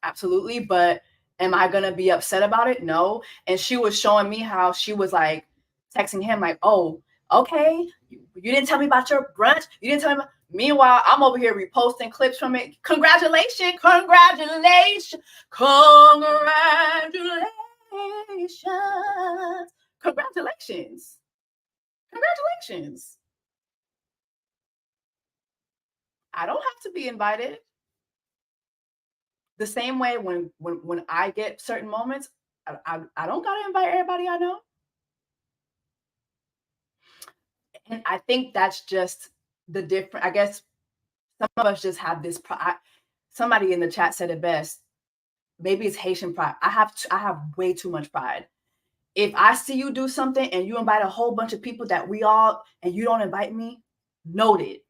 Speaker 1: Absolutely. But am I going to be upset about it? No. And she was showing me how she was like texting him like, oh, okay, you didn't tell me about your brunch. You didn't tell me about. Meanwhile, I'm over here reposting clips from it. Congratulations. Congratulations. Congratulations. Congratulations. Congratulations. I don't have to be invited. The same way when I get certain moments, I don't gotta invite everybody I know. And I think that's just the different. I guess some of us just have this pride. Somebody in the chat said it best. Maybe it's Haitian pride. I have way too much pride. If I see you do something and you invite a whole bunch of people that and you don't invite me, noted.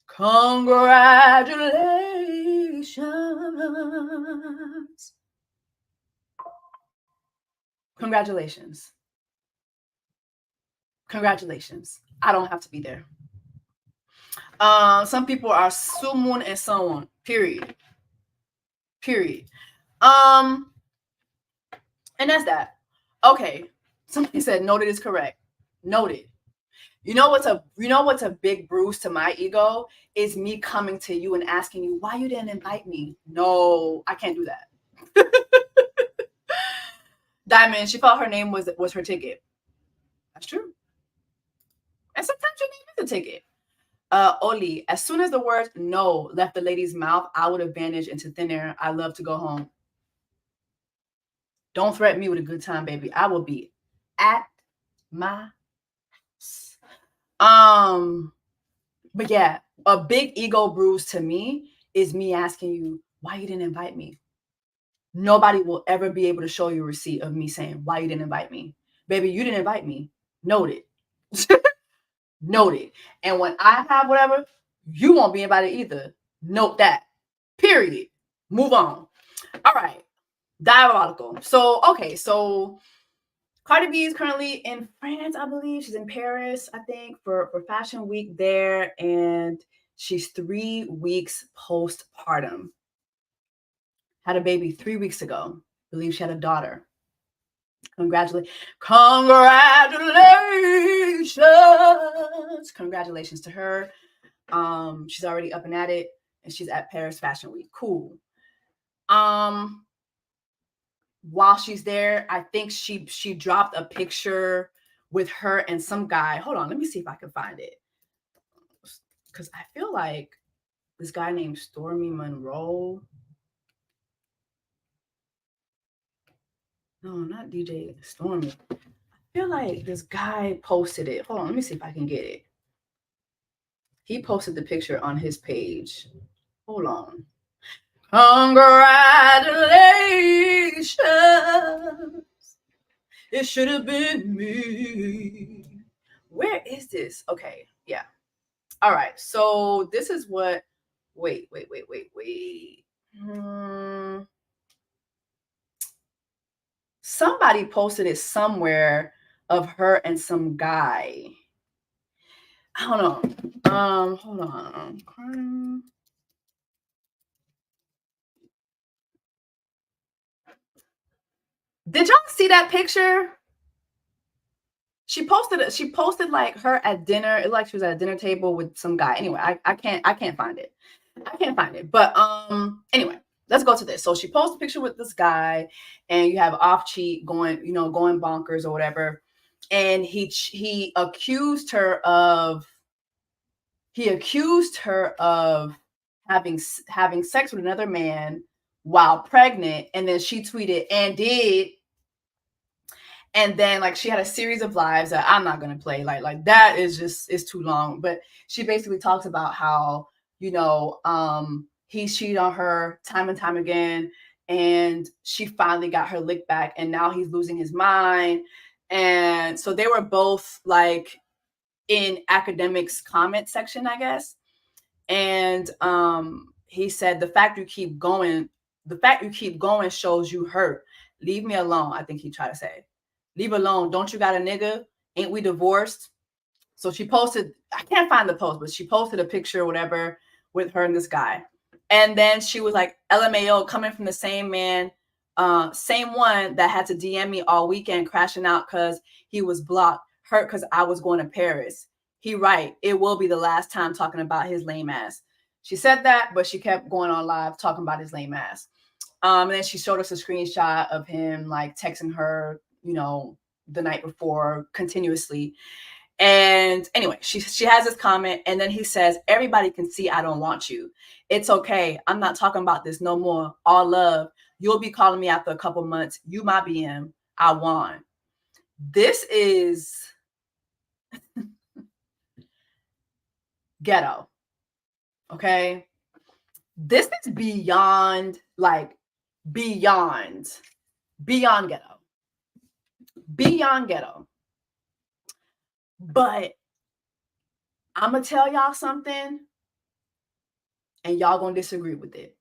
Speaker 1: Congratulations. Congratulations. Congratulations. I don't have to be there. Some people are someone and someone. Period. And that's that. Okay. Somebody said noted is correct. Noted. You know what's a big bruise to my ego is me coming to you and asking you why you didn't invite me. No, I can't do that. Diamond, she felt her name was her ticket. That's true. And sometimes your name is a ticket. Oli, as soon as the word no left the lady's mouth, I would have vanished into thin air. I love to go home. Don't threaten me with a good time, baby. I will be at my house. But yeah, a big ego bruise to me is me asking you why you didn't invite me. Nobody will ever be able to show you a receipt of me saying why you didn't invite me. Baby, you didn't invite me. Noted. Noted. And when I have whatever, you won't be invited either. Note that. Period. Move on. All right. Diabolical. So Cardi B is currently in France, I believe. She's in Paris, I think, for Fashion Week there. And she's 3 weeks postpartum. Had a baby 3 weeks ago. I believe she had a daughter. Congratulations. Congratulations to her. She's already up and at it, and she's at Paris Fashion Week. Cool. While she's there, I think she dropped a picture with her and some guy. Hold on, let me see if I can find it. because I feel like this guy named Stormy Monroe. No, not DJ Stormy. I feel like this guy posted it. Hold on, let me see if I can get it. He posted the picture on his page. Hold on. Congratulations. It should have been me. Where is this? Okay, yeah. All right, so this is what. Wait. Somebody posted it somewhere of her and some guy. I don't know. Hold on. Did y'all see that picture? She posted like her at dinner. It like she was at a dinner table with some guy. Anyway, I can't find it. I can't find it. But anyway, let's go to this. So she posted a picture with this guy, and you have OFFCHEAT going bonkers or whatever. And he accused her of having sex with another man while pregnant, and then she tweeted and did. And then like she had a series of lives that I'm not gonna play. Like that is too long. But she basically talks about how, he cheated on her time and time again, and she finally got her lick back, and now he's losing his mind. And so they were both like in academics comment section, I guess. And he said, the fact you keep going shows you hurt. Leave me alone, I think he tried to say. Leave alone. Don't you got a nigga? Ain't we divorced? So she posted, I can't find the post, but she posted a picture or whatever with her and this guy. And then she was like, LMAO, coming from the same man, same one that had to DM me all weekend, crashing out because he was blocked, hurt because I was going to Paris. He right. It will be the last time talking about his lame ass. She said that, but she kept going on live talking about his lame ass. And then she showed us a screenshot of him like texting her, the night before continuously. And anyway, she has this comment, and then he says, everybody can see I don't want you. It's okay. I'm not talking about this no more. All love. You'll be calling me after a couple months. You my BM. I won. This is ghetto. Okay. This is beyond ghetto. Beyond ghetto. But I'm going to tell y'all something, and y'all going to disagree with it.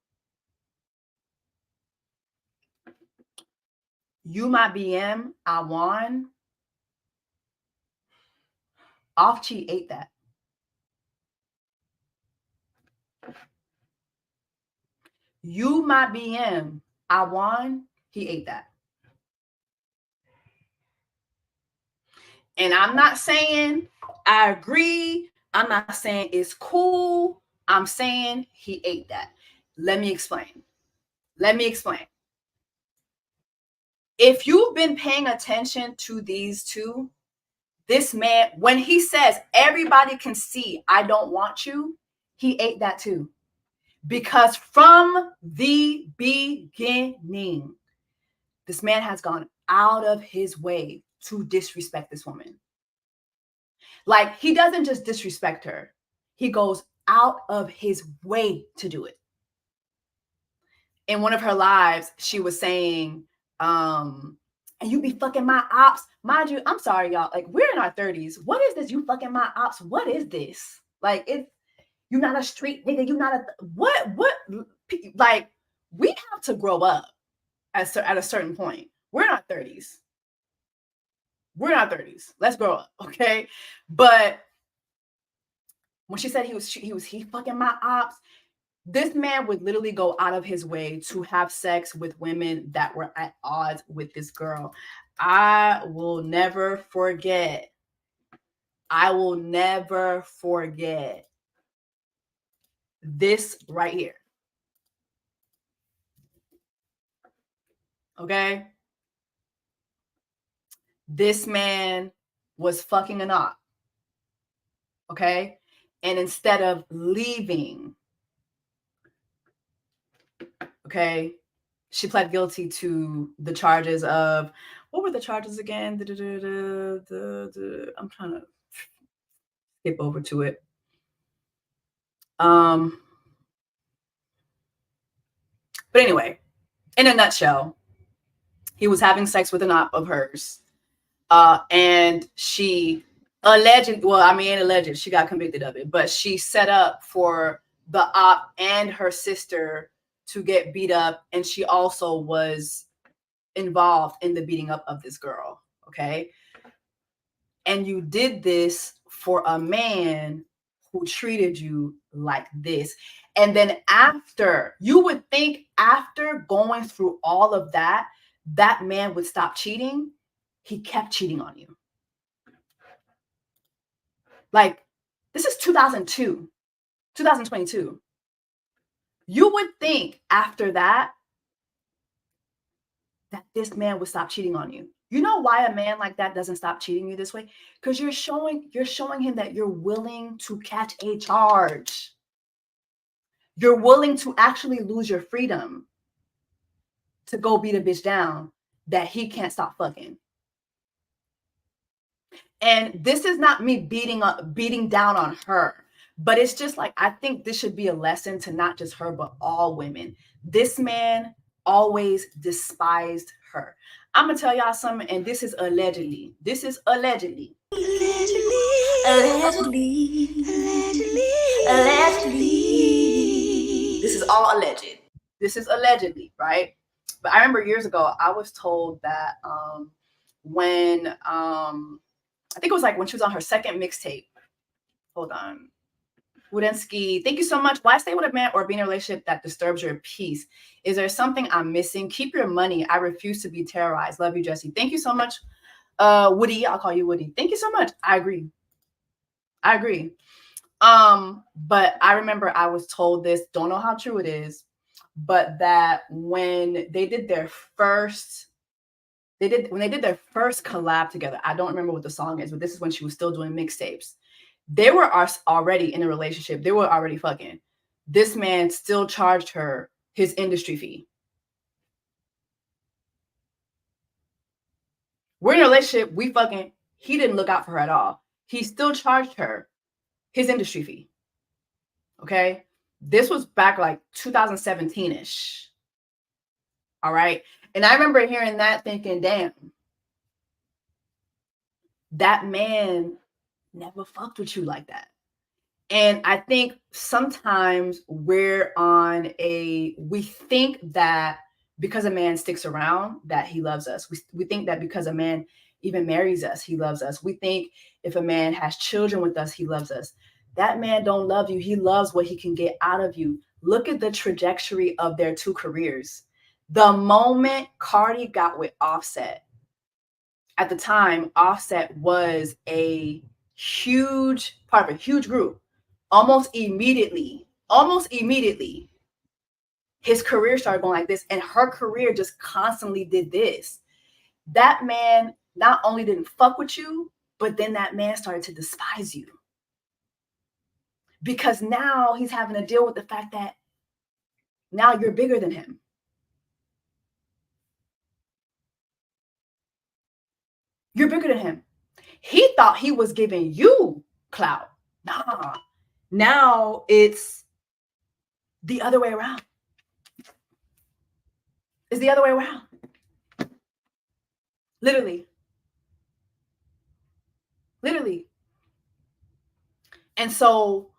Speaker 1: You my BM, I won. OFFCHEAT ate that. You my BM, I won. He ate that. And I'm not saying I agree. I'm not saying it's cool. I'm saying he ate that. Let me explain. If you've been paying attention to these two, this man, when he says everybody can see I don't want you, he ate that too. Because from the beginning, this man has gone out of his way to disrespect this woman. Like, he doesn't just disrespect her. He goes out of his way to do it. In one of her lives, she was saying, and you be fucking my ops. Mind you, I'm sorry, y'all. Like, we're in our 30s. What is this? You fucking my ops. What is this? Like, you're not a street nigga. You're not what? Like, we have to grow up at a certain point. We're in our 30s. Let's grow up, okay? But when she said he fucking my ops, this man would literally go out of his way to have sex with women that were at odds with this girl. I will never forget this right here. Okay? This man was fucking an op. Okay? And instead of leaving, okay, she pled guilty to the charges of, what were the charges again? I'm trying to skip over to it. But anyway, in a nutshell, he was having sex with an op of hers. And she alleged, she got convicted of it, but she set up for the op and her sister to get beat up. And she also was involved in the beating up of this girl. Okay. And you did this for a man who treated you like this. And then after, you would think after going through all of that, that man would stop cheating. He kept cheating on you. Like, this is 2022. You would think after that this man would stop cheating on you. You know why a man like that doesn't stop cheating you this way? Because you're showing him that you're willing to catch a charge. You're willing to actually lose your freedom to go beat a bitch down that he can't stop fucking. And this is not me beating down on her, but it's just like, I think this should be a lesson to not just her, but all women. This man always despised her. I'm gonna tell y'all something, and this is allegedly. This is allegedly. Allegedly. This is all alleged. This is allegedly, right? But I remember years ago, I was told that when I think it was like when she was on her second mixtape. Hold on. Wudensky, thank you so much. Why stay with a man or be in a relationship that disturbs your peace? Is there something I'm missing? Keep your money. I refuse to be terrorized. Love you, Jesse. Thank you so much. Woody, I'll call you Woody. Thank you so much. I agree. But I remember I was told this, don't know how true it is, but that when they did their first collab together, I don't remember what the song is, but this is when she was still doing mixtapes. They were already in a relationship. They were already fucking. This man still charged her his industry fee. We're in a relationship. We fucking. He didn't look out for her at all. He still charged her his industry fee. Okay. This was back like 2017-ish. All right. And I remember hearing that thinking, damn, that man never fucked with you like that. And I think sometimes we think that because a man sticks around that he loves us. We think that because a man even marries us, he loves us. We think if a man has children with us, he loves us. That man don't love you. He loves what he can get out of you. Look at the trajectory of their two careers. The moment Cardi got with Offset, at the time, Offset was a huge part of a huge group. Almost immediately, his career started going like this, and her career just constantly did this. That man not only didn't fuck with you, but then that man started to despise you. Because now he's having to deal with the fact that now you're bigger than him. You're bigger than him. He thought he was giving you clout. Nah. Now it's the other way around. It's the other way around. Literally. And so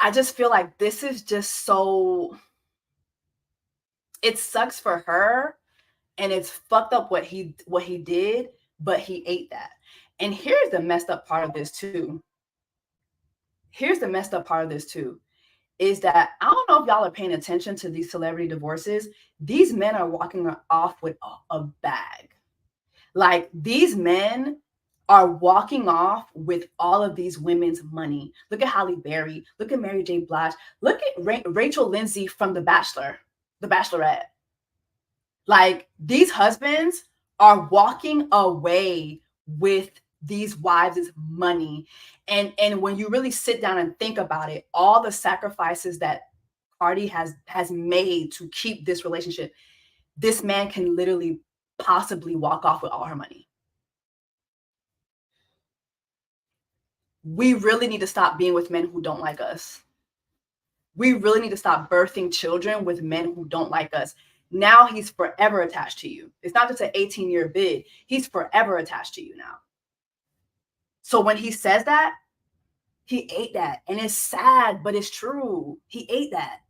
Speaker 1: I just feel like this is just so, it sucks for her. And it's fucked up what he did, but he ate that. And here's the messed up part of this too. Is that I don't know if y'all are paying attention to these celebrity divorces. These men are walking off with a bag. Like, these men are walking off with all of these women's money. Look at Halle Berry. Look at Mary J. Blige. Look at Rachel Lindsay from The Bachelorette. Like, these husbands are walking away with these wives' money. And when you really sit down and think about it, all the sacrifices that Cardi has made to keep this relationship, this man can literally possibly walk off with all her money. We really need to stop being with men who don't like us. We really need to stop birthing children with men who don't like us. Now he's forever attached to you. It's not just an 18-year bid. He's forever attached to you now. So when he says that, he ate that. And it's sad, but it's true. He ate that.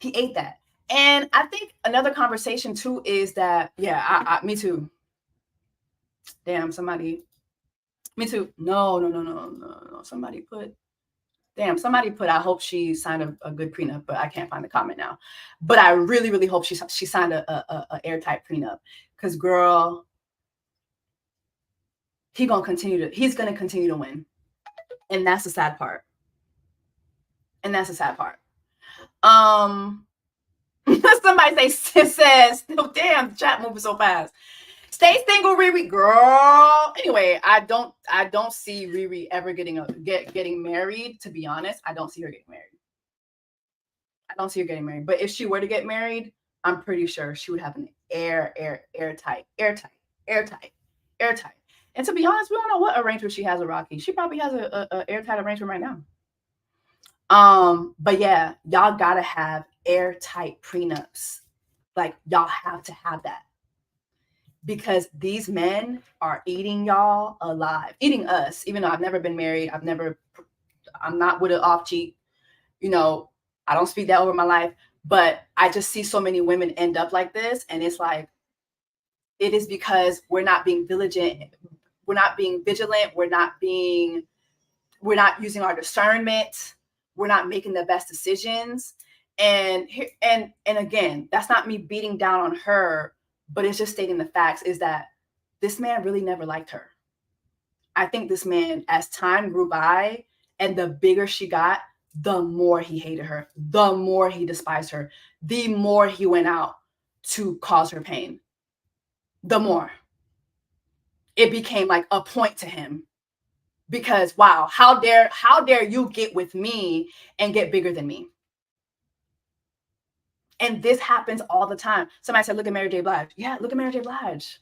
Speaker 1: He ate that. And I think another conversation too is that, yeah, me too. Damn, somebody. Me too. No. Somebody put, I hope she signed a good prenup, but I can't find the comment now. But I really, really hope she signed a airtight prenup. Because girl, he's gonna continue to win. And that's the sad part. Somebody says, oh, damn, the chat moving so fast. Stay single, Riri, girl. Anyway, I don't see Riri ever getting married. To be honest, I don't see her getting married. But if she were to get married, I'm pretty sure she would have an airtight. And to be honest, we don't know what arrangement she has with Rocky. She probably has a airtight arrangement right now. But yeah, y'all gotta have airtight prenups. Like, y'all have to have that. Because these men are eating y'all alive, eating us. Even though I've never been married, I'm not with an OFFCHEAT. You know, I don't speak that over my life, but I just see so many women end up like this. And it's like, it is because we're not being vigilant. We're not using our discernment. We're not making the best decisions. And again, that's not me beating down on her, but it's just stating the facts, is that this man really never liked her. I think this man, as time grew by and the bigger she got, the more he hated her, the more he despised her, the more he went out to cause her pain. The more it became like a point to him, because wow, how dare you get with me and get bigger than me? And this happens all the time. Somebody said, look at Mary J. Blige. Yeah, look at Mary J. Blige.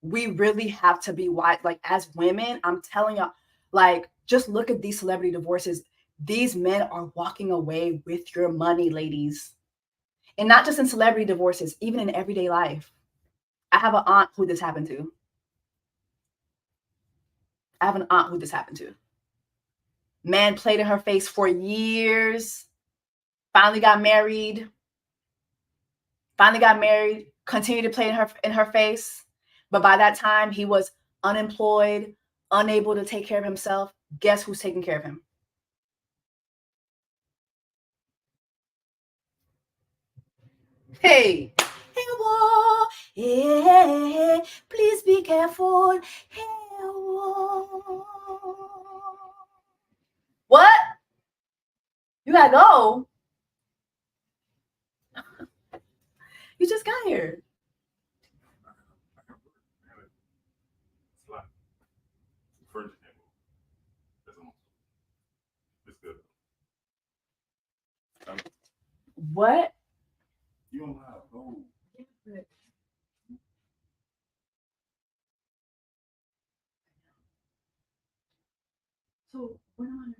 Speaker 1: We really have to be wise. Like, as women, I'm telling y'all, like, just look at these celebrity divorces. These men are walking away with your money, ladies. And not just in celebrity divorces, even in everyday life. I have an aunt who this happened to. Man played in her face for years. Finally got married, continued to play in her face. But by that time, he was unemployed, unable to take care of himself. Guess who's taking care of him? Hey, whoa, yeah, please be careful. Hey, whoa. What? You gotta go. You just got here. What?
Speaker 3: You don't have no.
Speaker 1: So we're not on.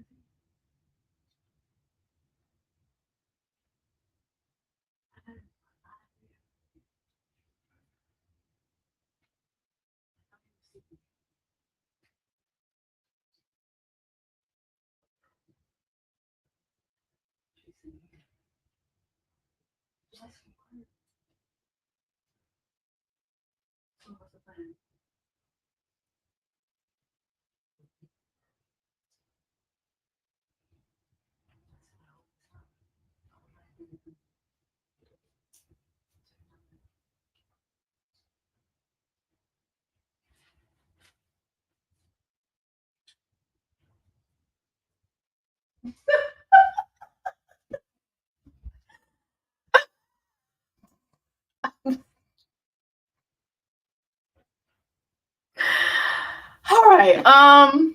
Speaker 1: right.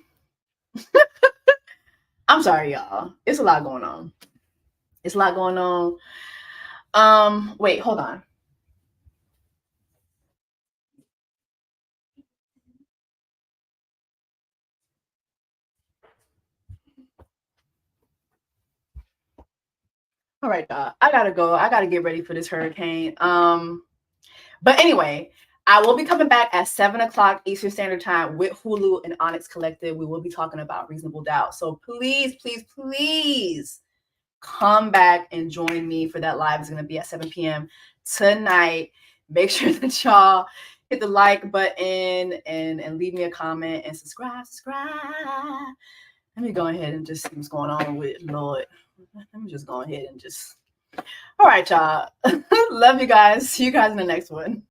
Speaker 1: I'm sorry, y'all. It's a lot going on. It's a lot going on. Wait, hold on. All right, y'all. I gotta go. I gotta get ready for this hurricane. But anyway, I will be coming back at 7 o'clock Eastern Standard Time with Hulu and Onyx Collective. We will be talking about Reasonable Doubt. So please, please, please come back and join me for that live. It's going to be at 7 p.m. tonight. Make sure that y'all hit the like button and leave me a comment and subscribe. Let me go ahead and just see what's going on with Lord. Let me just go ahead and just. All right, y'all. Love you guys. See you guys in the next one.